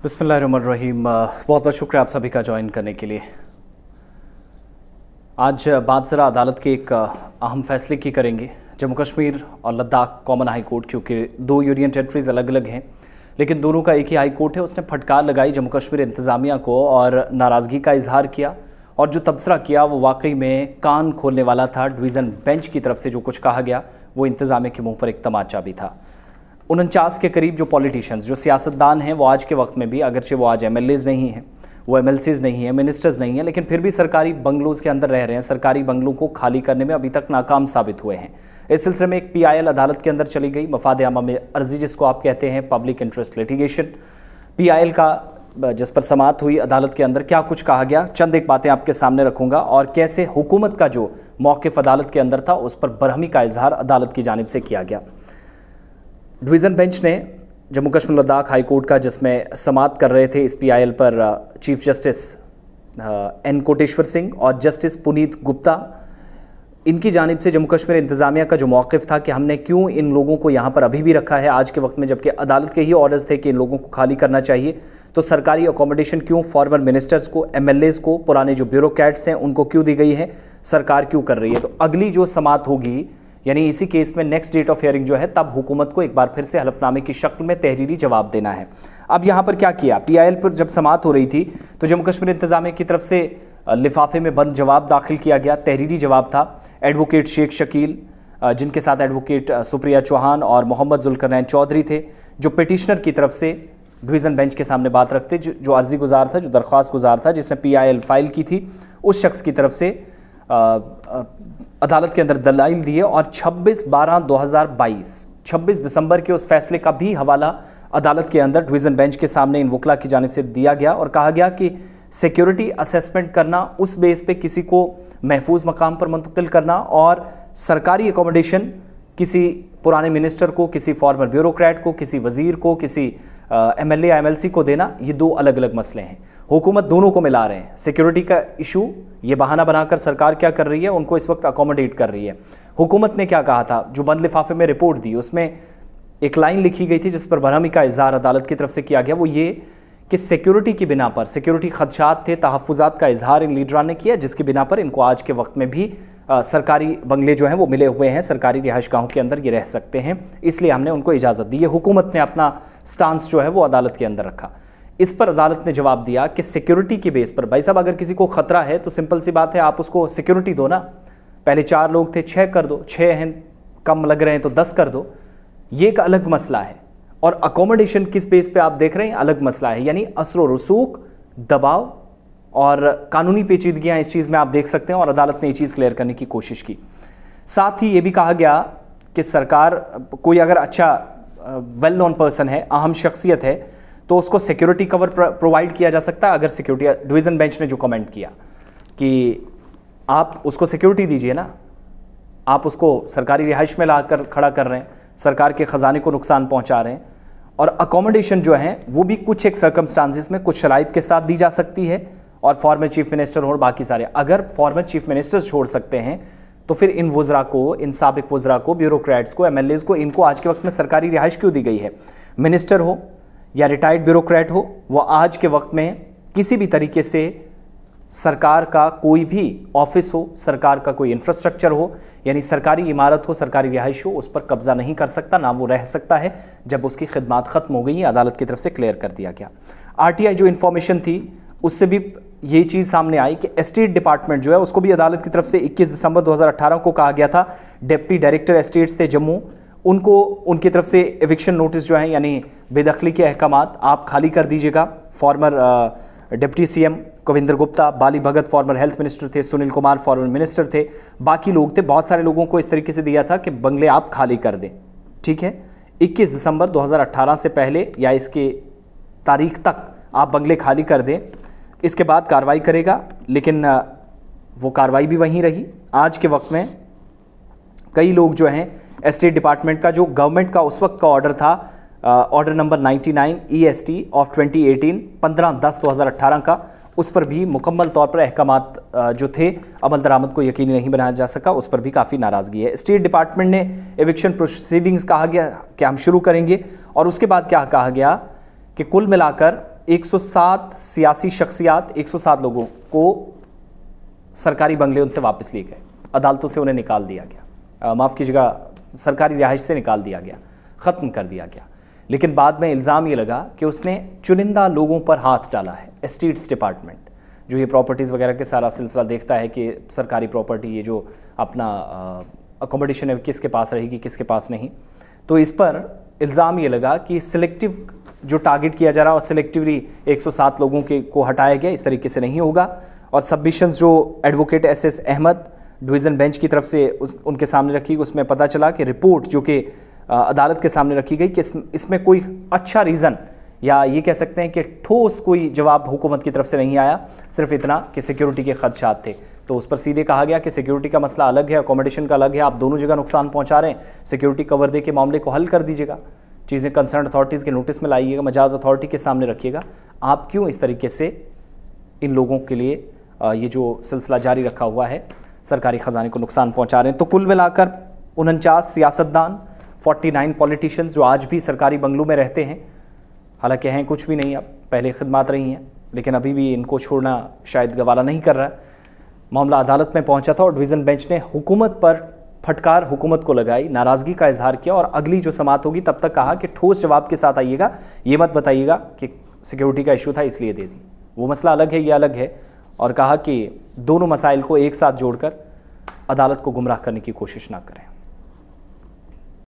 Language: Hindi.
बिस्मिल्लाहिर्रहमानिर्रहीम। बहुत बहुत शुक्रिया आप सभी का ज्वाइन करने के लिए। आज बात ज़रा अदालत के एक अहम फैसले की करेंगे। जम्मू कश्मीर और लद्दाख कॉमन हाई कोर्ट, क्योंकि दो यूनियन टेरिटरीज अलग अलग हैं लेकिन दोनों का एक ही हाई कोर्ट है, उसने फटकार लगाई जम्मू कश्मीर इंतज़ामिया को और नाराज़गी का इजहार किया और जो तबसरा किया वो वाकई में कान खोलने वाला था। डिवीज़न बेंच की तरफ से जो कुछ कहा गया वो इंतज़ामिया के मुँह पर एक तमाचा भी था। 49 के करीब जो पॉलिटिशियंस, जो सियासतदान हैं, वो आज के वक्त में भी, अगरचे वो आज एमएलएज नहीं हैं, वो एमएलसीज नहीं हैं, मिनिस्टर्स नहीं हैं, लेकिन फिर भी सरकारी बंगलोज़ के अंदर रह रहे हैं। सरकारी बंगलों को खाली करने में अभी तक नाकाम साबित हुए हैं। इस सिलसिले में एक PIL अदालत के अंदर चली गई, मफाद आमा में अर्जी जिसको आप कहते हैं, पब्लिक इंटरेस्ट लिटिगेशन। PIL का जिस पर समाअत हुई अदालत के अंदर, क्या कुछ कहा गया, चंद एक बातें आपके सामने रखूंगा और कैसे हुकूमत का जो मौक़िफ़ अदालत के अंदर था उस पर बरहमी का इजहार अदालत की जानिब से किया गया। डिवीज़न बेंच ने जम्मू कश्मीर लद्दाख हाई कोर्ट का, जिसमें समाअत कर रहे थे इस PIL पर chief justice N Koteshwar Singh और जस्टिस पुनीत गुप्ता, इनकी जानिब से जम्मू कश्मीर इंतज़ामिया का जो मौक़िफ़ था कि हमने क्यों इन लोगों को यहाँ पर अभी भी रखा है आज के वक्त में, जबकि अदालत के ही ऑर्डर्स थे कि इन लोगों को खाली करना चाहिए, तो सरकारी अकोमोडेशन क्यों फॉर्मर मिनिस्टर्स को, MLAs को, पुराने जो ब्यूरोक्रेट्स हैं उनको क्यों दी गई है, सरकार क्यों कर रही है। तो अगली जो समाअत होगी, यानी इसी केस में नेक्स्ट डेट ऑफ हियरिंग जो है, तब हुकूमत को एक बार फिर से हलफनामे की शक्ल में तहरीरी जवाब देना है। अब यहाँ पर क्या किया, PIL पर जब समाअत हो रही थी तो जम्मू कश्मीर इंतज़ामिया की तरफ से लिफाफे में बंद जवाब दाखिल किया गया। तहरीरी जवाब था एडवोकेट शेख शकील, जिनके साथ एडवोकेट सुप्रिया चौहान और मोहम्मद जुल्करनैन चौधरी थे, जो पिटिशनर की तरफ से डिवीज़न बेंच के सामने बात रखते, जो अर्जी गुजार था, जो दरख्वास्त गुजार था, जिसने PIL फाइल की थी, उस शख्स की तरफ से अदालत के अंदर दलाइल दिए और 26 दिसंबर के उस फैसले का भी हवाला अदालत के अंदर डिवीज़न बेंच के सामने इन वकला की जानिब से दिया गया और कहा गया कि सिक्योरिटी असेसमेंट करना, उस बेस पे किसी को महफूज मकाम पर मुंतकिल करना और सरकारी अकोमोडेशन किसी पुराने मिनिस्टर को, किसी फॉर्मर ब्यूरोक्रेट को, किसी वजीर को, किसी MLA MLC को देना, ये दो अलग अलग मसले हैं। हुकूमत दोनों को मिला रहे हैं। सिक्योरिटी का इशू, ये बहाना बनाकर सरकार क्या कर रही है, उनको इस वक्त अकोमोडेट कर रही है। हुकूमत ने क्या कहा था, जो बंद लिफाफे में रिपोर्ट दी, उसमें एक लाइन लिखी गई थी जिस पर बरहमी का इजहार अदालत की तरफ से किया गया, वो ये कि सिक्योरिटी की बिना पर, सिक्योरिटी खदशात थे, तहफ़्फ़ुज़ात का इजहार इन लीडरान ने किया, जिसकी बिना पर इनको आज के वक्त में भी सरकारी बंगले जो हैं वो मिले हुए हैं, सरकारी रिहाइशगाहों के अंदर ये रह सकते हैं, इसलिए हमने उनको इजाज़त दी है। हुकूमत ने अपना स्टांस जो है वो अदालत के अंदर रखा। इस पर अदालत ने जवाब दिया कि सिक्योरिटी की बेस पर, भाई साहब, अगर किसी को खतरा है तो सिंपल सी बात है, आप उसको सिक्योरिटी दो ना। पहले 4 लोग थे, 6 कर दो, 6 हैं, कम लग रहे हैं तो 10 कर दो, ये एक अलग मसला है। और अकोमोडेशन किस बेस पे आप देख रहे हैं, अलग मसला है। यानी असर व रसूख, दबाव और कानूनी पेचीदगियाँ इस चीज़ में आप देख सकते हैं और अदालत ने ये चीज़ क्लियर करने की कोशिश की। साथ ही ये भी कहा गया कि सरकार, कोई अगर अच्छा वेल नोन पर्सन है, अहम शख्सियत है, तो उसको सिक्योरिटी कवर प्रोवाइड किया जा सकता है। अगर सिक्योरिटी, डिवीज़न बेंच ने जो कमेंट किया कि आप उसको सिक्योरिटी दीजिए ना, आप उसको सरकारी रिहाइश में लाकर खड़ा कर रहे हैं, सरकार के ख़जाने को नुकसान पहुंचा रहे हैं। और अकोमोडेशन जो है वो भी कुछ एक सर्कमस्टांसिस में, कुछ शराइत के साथ दी जा सकती है, और फॉर्मर चीफ मिनिस्टर और बाकी सारे, अगर फॉर्मर चीफ मिनिस्टर्स छोड़ सकते हैं तो फिर इन वज़रा को, इन साबिक वज़रा को, ब्यूरोक्रेट्स को, MLAs को, इनको आज के वक्त में सरकारी रिहाइश क्यों दी गई है। मिनिस्टर हो या रिटायर्ड ब्यूरोक्रेट हो, वो आज के वक्त में किसी भी तरीके से सरकार का कोई भी ऑफिस हो, सरकार का कोई इंफ्रास्ट्रक्चर हो, यानी सरकारी इमारत हो, सरकारी रिहाइश हो, उस पर कब्जा नहीं कर सकता, ना वो रह सकता है जब उसकी खिदमात ख़त्म हो गई है। अदालत की तरफ से क्लियर कर दिया गया। RTI जो इन्फॉर्मेशन थी उससे भी ये चीज़ सामने आई कि एस्टेट डिपार्टमेंट जो है उसको भी अदालत की तरफ से 21 दिसंबर 2018 को कहा गया था, डिप्टी डायरेक्टर एस्टेट्स थे जम्मू, उनको उनकी तरफ से एविक्शन नोटिस जो है, यानी बेदखली के अहकामात, आप खाली कर दीजिएगा। Former deputy CM Kavinder Gupta, Bali Bhagat former health minister थे, सुनील कुमार फॉर्मर मिनिस्टर थे, बाकी लोग थे, बहुत सारे लोगों को इस तरीके से दिया था कि बंगले आप खाली कर दें। ठीक है, 21 दिसंबर 2018 से पहले या इसके तारीख तक आप बंगले खाली कर दें, इसके बाद कार्रवाई करेगा। लेकिन वो कार्रवाई भी वहीं रही। आज के वक्त में कई लोग जो हैं, एस्टेट डिपार्टमेंट का जो गवर्नमेंट का उस वक्त का ऑर्डर था, ऑर्डर नंबर 99 EST ऑफ 2018, 15/10/2018 का, उस पर भी मुकम्मल तौर पर अहकामात जो थे अमल दरामद को यकीनी नहीं बनाया जा सका, उस पर भी काफ़ी नाराज़गी है। स्टेट डिपार्टमेंट ने एविक्शन प्रोसीडिंग्स कहा गया कि हम शुरू करेंगे, और उसके बाद क्या कहा गया कि कुल मिलाकर 107 सियासी शख्सियात, 107 लोगों को सरकारी बंगले उनसे वापस लिए गए, अदालतों से उन्हें निकाल दिया गया, माफ़ कीजिएगा, सरकारी रिहाइश से निकाल दिया गया, ख़त्म कर दिया गया। लेकिन बाद में इल्ज़ाम ये लगा कि उसने चुनिंदा लोगों पर हाथ डाला है। एस्टेट्स डिपार्टमेंट जो ये प्रॉपर्टीज़ वगैरह के सारा सिलसिला देखता है कि सरकारी प्रॉपर्टी ये जो अपना अकोमोडेशन है किसके पास रहेगी किसके पास नहीं, तो इस पर इल्ज़ाम ये लगा कि सिलेक्टिव जो टारगेट किया जा रहा है और सिलेक्टिवली 107 लोगों के को हटाया गया, इस तरीके से नहीं होगा। और सबमिशंस जो advocate SS Ahmad division bench की तरफ से उनके सामने रखी गई, उसमें पता चला कि रिपोर्ट जो कि अदालत के सामने रखी गई कि इसमें कोई अच्छा रीज़न या ये कह सकते हैं कि ठोस कोई जवाब हुकूमत की तरफ से नहीं आया, सिर्फ इतना कि सिक्योरिटी के खदशात थे। तो उस पर सीधे कहा गया कि सिक्योरिटी का मसला अलग है, अकोमोडेशन का अलग है, आप दोनों जगह नुकसान पहुंचा रहे हैं, सिक्योरिटी कवर दे के मामले को हल कर दीजिएगा, चीज़ें कंसर्न अथॉरिटीज़ के नोटिस में लाइएगा, मजाज अथॉरिटी के सामने रखिएगा। आप क्यों इस तरीके से इन लोगों के लिए ये जो सिलसिला जारी रखा हुआ है, सरकारी ख़जाने को नुकसान पहुंचा रहे हैं। तो कुल मिलाकर 49 सियासतदान, 49 पॉलिटिशियंस जो आज भी सरकारी बंगलों में रहते हैं, हालांकि हैं कुछ भी नहीं, अब पहले खिदमात रही हैं, लेकिन अभी भी इनको छोड़ना शायद गवारा नहीं कर रहा है। मामला अदालत में पहुंचा था और डिवीज़न बेंच ने हुकूमत पर फटकार हुकूमत को लगाई, नाराज़गी का इजहार किया और अगली जो समाअत होगी तब तक कहा कि ठोस जवाब के साथ आइएगा, ये मत बताइएगा कि सिक्योरिटी का इशू था इसलिए दे दी, वो मसला अलग है, ये अलग है। और कहा कि दोनों मसाइल को एक साथ जोड़कर अदालत को गुमराह करने की कोशिश ना करें।